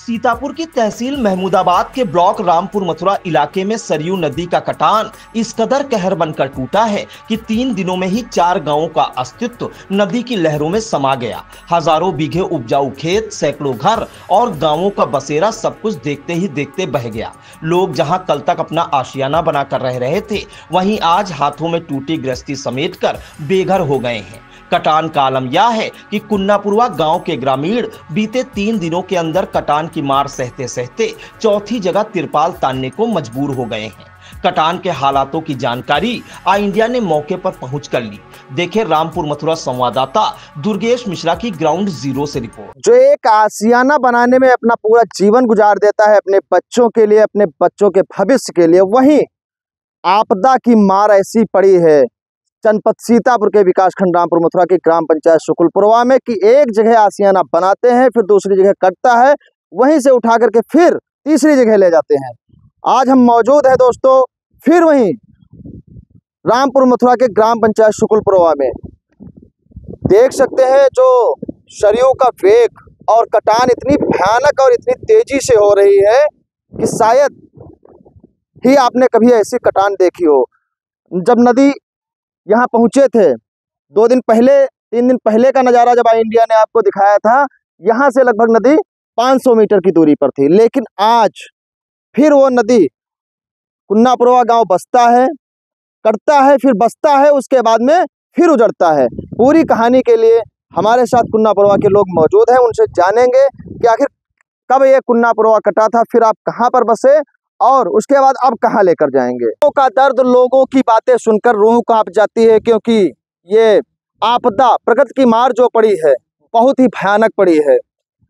सीतापुर की तहसील महमूदाबाद के ब्लॉक रामपुर मथुरा इलाके में सरयू नदी का कटान इस कदर कहर बनकर टूटा है कि 3 दिनों में ही 4 गांवों का अस्तित्व नदी की लहरों में समा गया। हजारों बीघे उपजाऊ खेत, सैकड़ों घर और गांवों का बसेरा सब कुछ देखते ही देखते बह गया। लोग जहां कल तक अपना आशियाना बनाकर रह रहे थे, वहीं आज हाथों में टूटी गृहस्थी समेटकर बेघर हो गए हैं। कटान का आलम यह है कि कुन्नापुरवा गांव के ग्रामीण बीते 3 दिनों के अंदर कटान की मार सहते सहते चौथी जगह तिरपाल तानने को मजबूर हो गए हैं। कटान के हालातों की जानकारी आई इंडिया ने मौके पर पहुंचकर ली। देखें रामपुर मथुरा संवाददाता दुर्गेश मिश्रा की ग्राउंड जीरो से रिपोर्ट। जो एक आशियाना बनाने में अपना पूरा जीवन गुजार देता है अपने बच्चों के लिए, अपने बच्चों के भविष्य के लिए, वहीं आपदा की मार ऐसी पड़ी है जनपद सीतापुर के विकासखंड रामपुर मथुरा की ग्राम पंचायत शुक्लपुरवा में कि एक जगह आशियाना बनाते हैं, फिर दूसरी जगह कटता है, वहीं से उठा करके फिर तीसरी जगह ले जाते हैं। आज हम मौजूद है दोस्तों फिर वहीं रामपुर मथुरा के ग्राम पंचायत शुक्लपुरवा में। देख सकते हैं जो सरयू का वेग और कटान इतनी भयानक और इतनी तेजी से हो रही है कि शायद ही आपने कभी ऐसी कटान देखी हो। जब नदी यहाँ पहुंचे थे 2 दिन पहले, 3 दिन पहले का नज़ारा जब आई इंडिया ने आपको दिखाया था, यहाँ से लगभग नदी 500 मीटर की दूरी पर थी। लेकिन आज फिर वो नदी कुन्नापुरवा गांव बसता है, कटता है, फिर बसता है, उसके बाद में फिर उजड़ता है। पूरी कहानी के लिए हमारे साथ कुन्नापुरवा के लोग मौजूद हैं, उनसे जानेंगे कि आखिर कब ये कुन्नापुरवा कटा था, फिर आप कहाँ पर बसे और उसके बाद अब कहाँ लेकर जाएंगे। लोगों का दर्द, लोगों की बातें सुनकर रूह कांप जाती है, क्योंकि ये आपदा, प्रकृति की मार जो पड़ी है बहुत ही भयानक पड़ी है।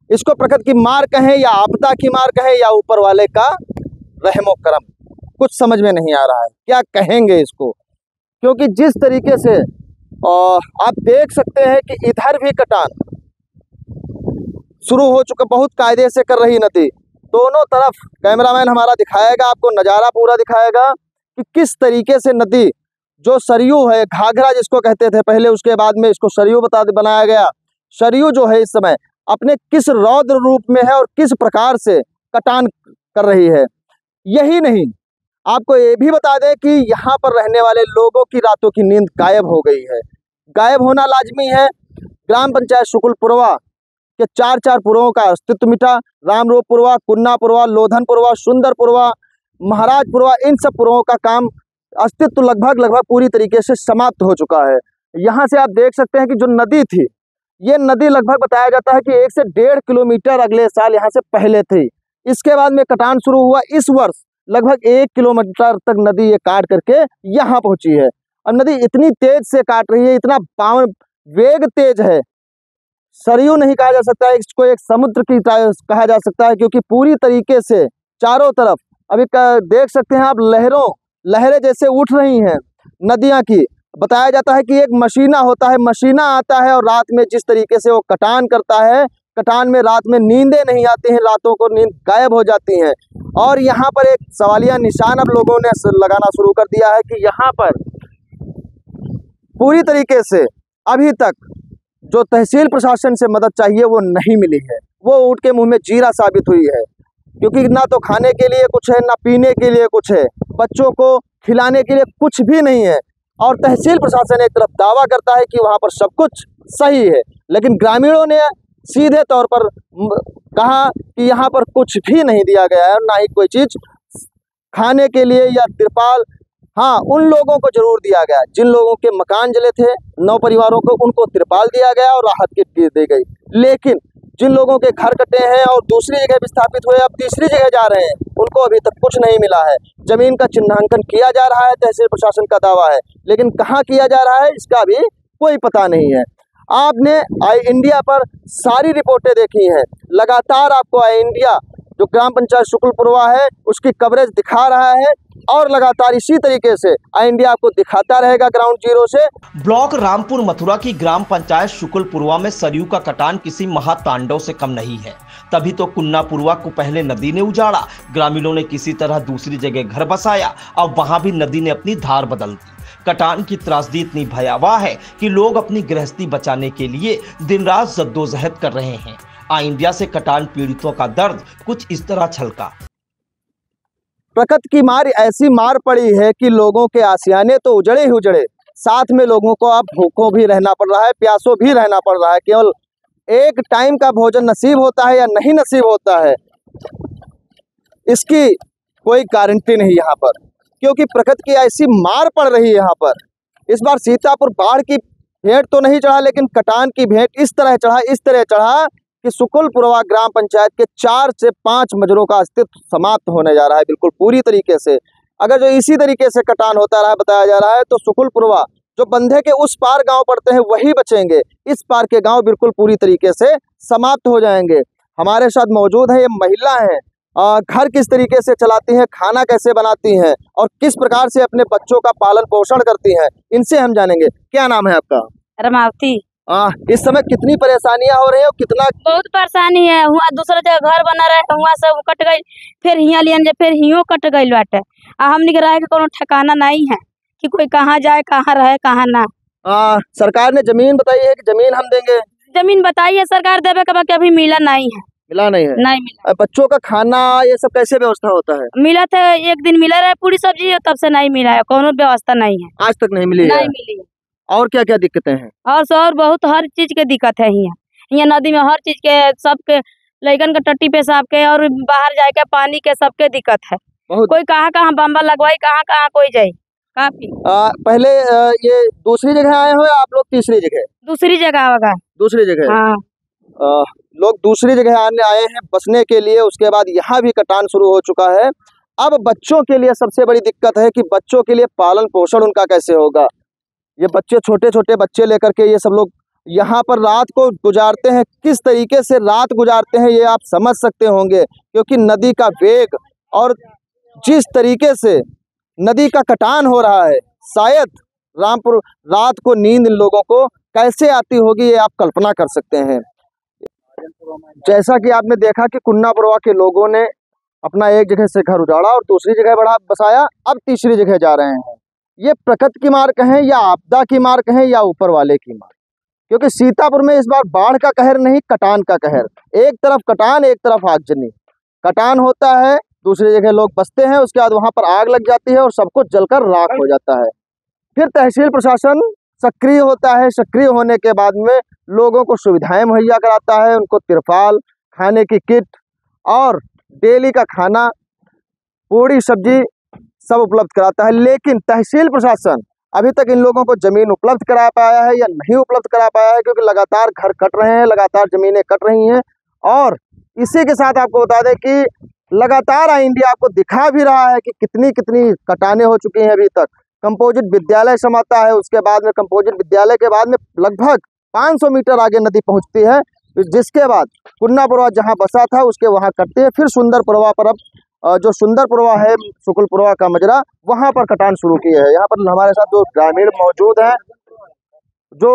इसको प्रकृति की मार कहें या आपदा की मार कहें या ऊपर वाले का रहमो करम, कुछ समझ में नहीं आ रहा है क्या कहेंगे इसको। क्योंकि जिस तरीके से आप देख सकते हैं कि इधर भी कटान शुरू हो चुका, बहुत कायदे से कर रही नदी। दोनों तरफ कैमरामैन हमारा दिखाएगा, आपको नज़ारा पूरा दिखाएगा कि किस तरीके से नदी जो सरयू है, घाघरा जिसको कहते थे पहले, उसके बाद में इसको सरयू बनाया गया। सरयू जो है इस समय अपने किस रौद्र रूप में है और किस प्रकार से कटान कर रही है। यही नहीं, आपको ये भी बता दें कि यहाँ पर रहने वाले लोगों की रातों की नींद गायब हो गई है। गायब होना लाजमी है। ग्राम पंचायत शुक्लपुरवा के 4 पुरवों का अस्तित्व मिटा। रामरूपुरवा, कुन्नापुरवा, लोधनपुरवा, सुंदरपुरवा, महाराजपुरवा, इन सब पुरवों का काम अस्तित्व लगभग पूरी तरीके से समाप्त हो चुका है। यहाँ से आप देख सकते हैं कि जो नदी थी, ये नदी लगभग बताया जाता है कि 1 से 1.5 किलोमीटर अगले साल यहाँ से पहले थी। इसके बाद में कटान शुरू हुआ। इस वर्ष लगभग 1 किलोमीटर तक नदी ये काट करके यहाँ पहुँची है। और नदी इतनी तेज से काट रही है, इतना पावन वेग तेज है, सरयू नहीं कहा जा सकता है, इसको एक समुद्र की कहा जा सकता है, क्योंकि पूरी तरीके से चारों तरफ अभी देख सकते हैं आप लहरें जैसे उठ रही हैं नदियां की। बताया जाता है कि एक मशीना होता है, मशीना आता है और रात में जिस तरीके से वो कटान करता है, कटान में रात में नींदें नहीं आती हैं, रातों को नींद गायब हो जाती हैं। और यहाँ पर एक सवालिया निशान अब लोगों ने लगाना शुरू कर दिया है कि यहाँ पर पूरी तरीके से अभी तक जो तहसील प्रशासन से मदद चाहिए वो नहीं मिली है। वो ऊँट के मुंह में जीरा साबित हुई है, क्योंकि ना तो खाने के लिए कुछ है, ना पीने के लिए कुछ है, बच्चों को खिलाने के लिए कुछ भी नहीं है। और तहसील प्रशासन एक तरफ दावा करता है कि वहाँ पर सब कुछ सही है, लेकिन ग्रामीणों ने सीधे तौर पर कहा कि यहाँ पर कुछ भी नहीं दिया गया है, ना ही कोई चीज़ खाने के लिए या तिरपाल। हाँ, उन लोगों को जरूर दिया गया जिन लोगों के मकान जले थे, 9 परिवारों को, उनको तिरपाल दिया गया और राहत किट दी गई। लेकिन जिन लोगों के घर कटे हैं और दूसरी जगह विस्थापित हुए, अब तीसरी जगह जा रहे हैं, उनको अभी तक कुछ नहीं मिला है। जमीन का चिन्हांकन किया जा रहा है, तहसील प्रशासन का दावा है, लेकिन कहाँ किया जा रहा है इसका भी कोई पता नहीं है। आपने आई इंडिया पर सारी रिपोर्टें देखी हैं, लगातार आपको आई इंडिया जो ग्राम पंचायत शुक्लपुरवा है उसकी कवरेज दिखा रहा है और लगातार इसी तरीके से आई इंडिया आपको दिखाता रहेगा ग्राउंड जीरो से। ब्लॉक रामपुर मथुरा की ग्राम पंचायत शुक्लपुरवा में सरयू का कटान किसी महातांडव से कम नहीं है। तभी तो कुन्नापुरवा को पहले नदी ने उजाड़ा, ग्रामीणों ने किसी तरह दूसरी जगह घर बसाया, अब वहां भी नदी ने अपनी धार बदल दी। कटान की त्रासदी इतनी भयावह है कि लोग अपनी गृहस्थी बचाने के लिए दिन रात जद्दोजहद कर रहे हैं। आ इंडिया से कटान पीड़ितों का दर्द कुछ इस तरह छलका। प्रकृति की मार ऐसी मार पड़ी है कि लोगों के आशियाने तो उजड़े ही उजड़े, साथ में लोगों को अब भूखों भी रहना पड़ रहा है, प्यासों भी रहना पड़ रहा है। केवल एक टाइम का भोजन नसीब होता है या नहीं नसीब होता है, इसकी कोई गारंटी नहीं यहाँ पर, क्योंकि प्रकृति की ऐसी मार पड़ रही है यहाँ पर। इस बार सीतापुर बाढ़ की भेंट तो नहीं चढ़ा, लेकिन कटान की भेंट इस तरह चढ़ा कि सुकुलपुरवा ग्राम पंचायत के 4 से 5 मजरों का अस्तित्व समाप्त होने जा रहा है, बिल्कुल पूरी तरीके से। अगर जो इसी तरीके से कटान होता रहा, बताया जा रहा है, तो सुकुलपुरवा जो बंधे के उस पार गांव पड़ते हैं वही बचेंगे, इस पार के गांव बिल्कुल पूरी तरीके से समाप्त हो जाएंगे। हमारे साथ मौजूद है ये महिला हैं, घर किस तरीके से चलाती हैं, खाना कैसे बनाती हैं और किस प्रकार से अपने बच्चों का पालन पोषण करती हैं, इनसे हम जानेंगे। क्या नाम है आपका? रमावती। इस समय कितनी परेशानियां हो रही है और कितना? बहुत परेशानी है। हुआ दूसरा जगह घर बना रहे, हुआ सब कट गई, फिर हियाँ लियन जे फिर हियो कट गई बाटे। हमनी के रहे के कोनो ठिकाना नहीं है कि कोई कहाँ जाए, कहाँ रहे, कहाँ ना। सरकार ने जमीन बताई है कि जमीन हम देंगे। जमीन बताई है सरकार देवे के, बाकी अभी मिला नहीं है। मिला नहीं है? नहीं मिला। बच्चों का खाना ये सब कैसे व्यवस्था होता है? मिला था, एक दिन मिला रहे पूरी सब्जी, तब से नहीं मिला है, कोनो व्यवस्था नहीं है, आज तक नहीं मिली? नहीं मिली है। और क्या क्या दिक्कतें हैं? और बहुत हर चीज के दिक्कत है यहाँ नदी में, हर चीज के, सबके लइकन के टट्टी पेशाब के और बाहर जाए के पानी के सबके दिक्कत है। कोई कहाँ बम्बा लगवाई, कहाँ कोई जाए काफी। पहले ये दूसरी जगह आए हो या आप लोग तीसरी जगह? दूसरी जगह होगा। दूसरी जगह? हाँ। लोग दूसरी जगह आए हैं बसने के लिए, उसके बाद यहाँ भी कटान शुरू हो चुका है। अब बच्चों के लिए सबसे बड़ी दिक्कत है कि बच्चों के लिए पालन पोषण उनका कैसे होगा। ये बच्चे, छोटे छोटे बच्चे लेकर के ये सब लोग यहाँ पर रात को गुजारते हैं, किस तरीके से रात गुजारते हैं ये आप समझ सकते होंगे, क्योंकि नदी का वेग और जिस तरीके से नदी का कटान हो रहा है, शायद रामपुर रात को नींद इन लोगों को कैसे आती होगी ये आप कल्पना कर सकते हैं। जैसा कि आपने देखा कि कुन्नापुरवा के लोगों ने अपना एक जगह से घर उजाड़ा और दूसरी जगह बसाया, अब तीसरी जगह जा रहे हैं। ये प्रकृति की मार कहें या आपदा की मार कहें या ऊपर वाले की मार, क्योंकि सीतापुर में इस बार बाढ़ का कहर नहीं, कटान का कहर। एक तरफ कटान, एक तरफ आगजनी। कटान होता है, दूसरी जगह लोग बसते हैं, उसके बाद वहां पर आग लग जाती है और सब कुछ जलकर राख हो जाता है। फिर तहसील प्रशासन सक्रिय होता है, सक्रिय होने के बाद में लोगों को सुविधाएं मुहैया कराता है, उनको तिरपाल, खाने की किट और डेली का खाना, पूरी सब्जी सब उपलब्ध कराता है। लेकिन तहसील प्रशासन अभी तक इन लोगों को जमीन उपलब्ध करा पाया है या नहीं उपलब्ध करा पाया है, क्योंकि लगातार घर कट रहे हैं, लगातार जमीनें कट रही हैं। और इसी के साथ आपको बता दें कि लगातार इंडिया आपको दिखा भी रहा है कि कितनी कटाने हो चुकी हैं अभी तक। कंपोजिट विद्यालय समाता है, उसके बाद में कंपोजिट विद्यालय के बाद में लगभग 500 मीटर आगे नदी पहुंचती है, जिसके बाद कुन्नापुरवा जहां बसा था उसके वहां कटती है। फिर सुंदरपुरवा पर, अब जो सुंदरपुरवा है, सुकुलपुरवा का मजरा, वहां पर कटान शुरू की है। यहाँ पर हमारे साथ जो ग्रामीण मौजूद हैं, जो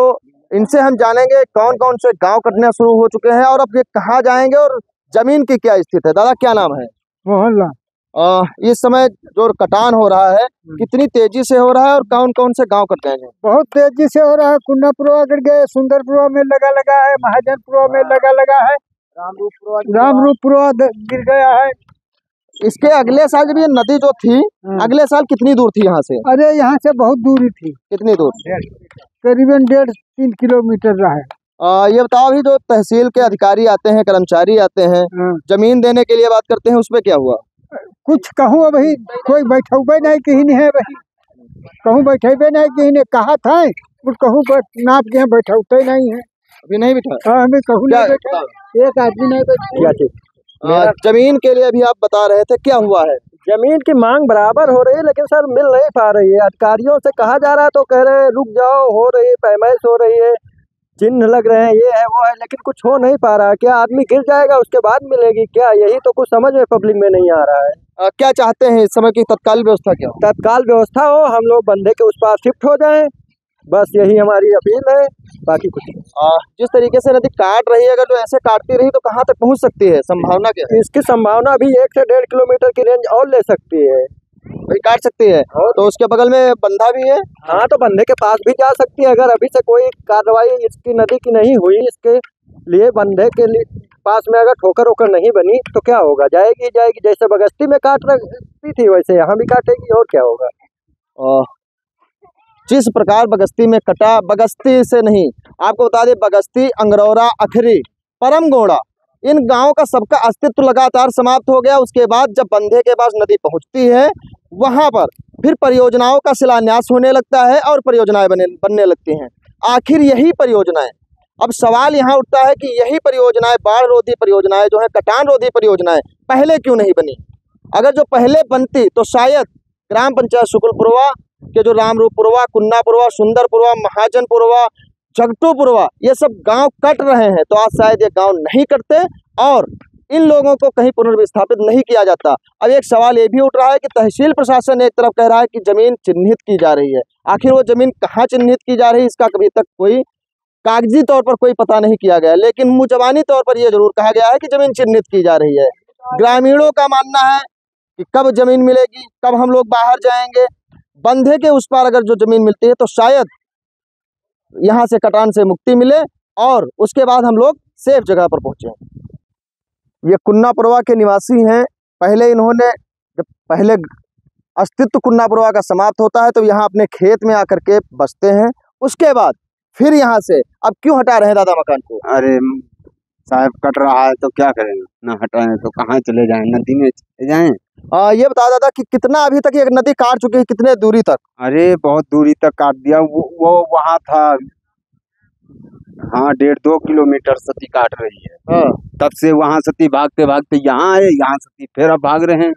इनसे हम जानेंगे कौन कौन से गांव कटने शुरू हो चुके हैं और अब ये कहाँ जाएंगे और जमीन की क्या स्थिति है। दादा क्या नाम है? मोहल्ला। इस समय जो कटान हो रहा है कितनी तेजी से हो रहा है और कौन कौन से गांव कट गए हैं? बहुत तेजी से हो रहा है। कुन्नापुरवा कट गए, सुंदरपुरवा में लगा है, महाजनपुरवा में लगा है, रामरूपपुरवा गिर गया है। इसके अगले साल जब ये नदी जो थी, अगले साल कितनी दूर थी यहाँ से? अरे यहाँ से बहुत दूरी थी। कितनी दूर? करीबन 1.5-3 किलोमीटर रहा है। ये बताओ, अभी जो तहसील के अधिकारी आते हैं, कर्मचारी आते हैं, जमीन देने के लिए बात करते हैं, उसमें क्या हुआ? कुछ कहूँ अभी कोई बैठे नहीं कहीं है, वही कहूँ बैठे नहीं कहीं ने कहा था, कहूँ नाप के बैठे नहीं है, अभी नहीं बैठा। हमें कहूँ नहीं बैठा, एक आदमी नहीं बैठा। जमीन के लिए अभी आप बता रहे थे, क्या हुआ है? जमीन की मांग बराबर हो रही है, लेकिन सर मिल नहीं पा रही है। अधिकारियों से कहा जा रहा है तो कह रहे हैं रुक जाओ, हो रही है, पैमाइश हो रही है, चिन्ह लग रहे हैं, ये है वो है, लेकिन कुछ हो नहीं पा रहा है। क्या आदमी गिर जाएगा उसके बाद मिलेगी क्या? यही तो कुछ समझ में पब्लिक में नहीं आ रहा है। क्या चाहते हैं इस समय की तत्काल व्यवस्था? क्या तत्काल व्यवस्था हो, हम लोग बंधे के उस पार शिफ्ट हो जाएं, बस यही हमारी अपील है, बाकी कुछ नहीं। जिस तरीके से नदी काट रही है, अगर जो ऐसे काटती रही तो कहाँ तक पहुँच सकती है? संभावना क्या है? इसकी संभावना भी 1 से 1.5 किलोमीटर की रेंज और ले सकती है, भाई काट सकती है। तो उसके बगल में बंधा भी है। हाँ, तो बंधे के पास भी जा सकती है। अगर अभी से कोई कार्रवाई इसकी नदी की नहीं हुई, इसके लिए बंधे के लिए पास में अगर ठोकर ओकर नहीं बनी तो क्या होगा? जाएगी जाएगी, जैसे बगस्ती में काट रही थी वैसे यहाँ भी काटेगी, और क्या होगा? जिस प्रकार बगस्ती में कटा, बगस्ती से नहीं, आपको बता दें बगस्ती, अंगरौरा, अखरी, परमगोड़ा, इन गांवों का सबका अस्तित्व लगातार समाप्त हो गया। उसके बाद जब बंधे के पास नदी पहुंचती है वहां पर फिर परियोजनाओं का शिलान्यास होने लगता है और परियोजनाएं बनने लगती हैं। आखिर यही परियोजनाएं, अब सवाल यहाँ उठता है कि यही परियोजनाएं, बाढ़ रोधी परियोजनाएं जो है, कटान रोधी परियोजनाएं पहले क्यों नहीं बनी? अगर जो पहले बनती तो शायद ग्राम पंचायत शुक्लपुरवा के जो रामरूपुरवा, कुन्नापुरवा, सुंदरपुरवा, महाजनपुरवा, जगटूपुरवा, ये सब गांव कट रहे हैं तो आज शायद ये गांव नहीं कटते और इन लोगों को कहीं पुनर्विस्थापित नहीं किया जाता। अब एक सवाल ये भी उठ रहा है कि तहसील प्रशासन एक तरफ कह रहा है कि जमीन चिन्हित की जा रही है, आखिर वो जमीन कहाँ चिन्हित की जा रही है इसका कभी तक कोई कागजी तौर पर कोई पता नहीं किया गया, लेकिन मुंहजबानी तौर पर यह जरूर कहा गया है कि जमीन चिन्हित की जा रही है। ग्रामीणों का मानना है कि कब जमीन मिलेगी, कब हम लोग बाहर जाएंगे, बंधे के उस पार अगर जो जमीन मिलती है तो शायद यहाँ से कटान से मुक्ति मिले और उसके बाद हम लोग सेफ जगह पर पहुंचे। ये कुन्नापुरवा के निवासी हैं। पहले इन्होंने, जब पहले अस्तित्व कुन्नापुरवा का समाप्त होता है तो यहाँ अपने खेत में आकर के बसते हैं, उसके बाद फिर यहाँ से अब क्यों हटा रहे हैं दादा मकान को? अरे साहब कट रहा है तो क्या करेंगे, ना हटाएं तो कहाँ चले जाएं, नदी में चले जाएं। ये बता दादा कि कितना अभी तक ये नदी काट चुकी है, कितने दूरी तक? अरे बहुत दूरी तक काट दिया। वो वहाँ था, हाँ 1.5-2 किलोमीटर सती काट रही है। तब से वहाँ सती भागते भागते यहाँ आए, यहाँ सती फिर अब भाग रहे हैं।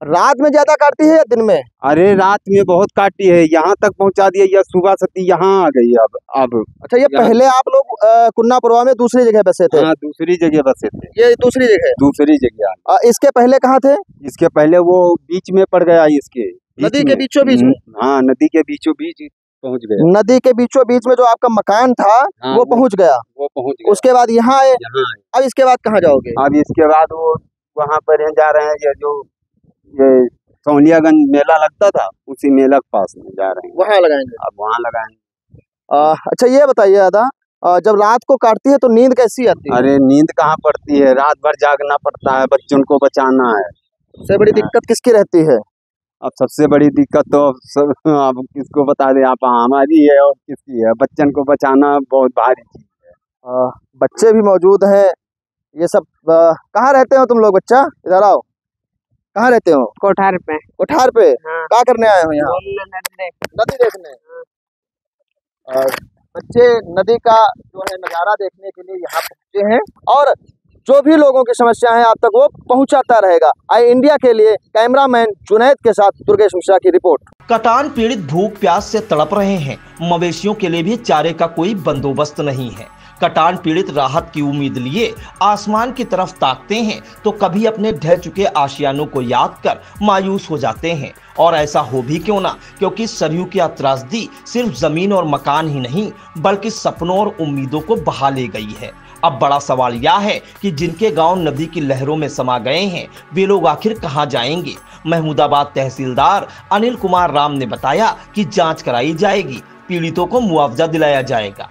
रात में ज्यादा काटती है या दिन में? अरे रात में बहुत काटी है, यहाँ तक पहुँचा दिया, या सुबह सती यहाँ आ गई अब। अच्छा, ये पहले आप लोग कुन्नापुरवा में दूसरी जगह बसे थे? हाँ दूसरी जगह बसे थे। ये दूसरी जगह? दूसरी जगह। इसके पहले कहाँ थे? इसके पहले वो बीच में पड़ गया, इसके नदी के बीचों बीच में? हाँ नदी के बीचों बीच पहुँच गया। नदी के बीचों बीच में जो आपका मकान था हाँ, वो पहुँच गया? वो पहुँच गया। उसके बाद यहाँ आए? अब इसके बाद कहाँ जाओगे? अब इसके बाद वो वहाँ पर जा रहे हैं, ये सोनियागंज मेला लगता था, उसी मेला के पास में जा रहे हैं, वहाँ लगाएंगे। अब वहाँ लगाएंगे। अच्छा ये बताइए दादा, जब रात को काटती है तो नींद कैसी आती है? अरे नींद कहाँ पड़ती है, रात भर जागना पड़ता है, बच्चों को बचाना है। सबसे बड़ी दिक्कत किसकी रहती है? अब सबसे बड़ी दिक्कत तो अब किसको बता दें, आप हमारी है और किसकी है। बच्चन को बचाना बहुत भारी चीज है। बच्चे भी मौजूद हैं, ये सब कहाँ रहते हो तुम लोग? बच्चा इधर आओ, कहाँ रहते हो? कोठार पे। कोठार पे? हाँ। क्या करने आए हो यहाँ? नदी देखने। बच्चे नदी का जो है नज़ारा देखने के लिए यहाँ पहुँचे हैं और जो भी लोगों की समस्या है आप तक वो पहुंचाता रहेगा। आई इंडिया के लिए कैमरामैन जुनैद के साथ दुर्गेश मिश्रा की रिपोर्ट। कटान पीड़ित भूख प्यास से तड़प रहे हैं। मवेशियों के लिए भी चारे का कोई बंदोबस्त नहीं है। कटान पीड़ित राहत की उम्मीद लिए आसमान की तरफ ताकते हैं तो कभी अपने ढह चुके आशियानों को याद कर मायूस हो जाते हैं। और ऐसा हो भी क्यों ना, क्योंकि सरयू की त्रासदी सिर्फ जमीन और मकान ही नहीं बल्कि सपनों और उम्मीदों को बहा ले गई है। अब बड़ा सवाल यह है कि जिनके गांव नदी की लहरों में समा गए हैं वे लोग आखिर कहां जाएंगे। महमूदाबाद तहसीलदार अनिल कुमार राम ने बताया कि जांच कराई जाएगी, पीड़ितों को मुआवजा दिलाया जाएगा।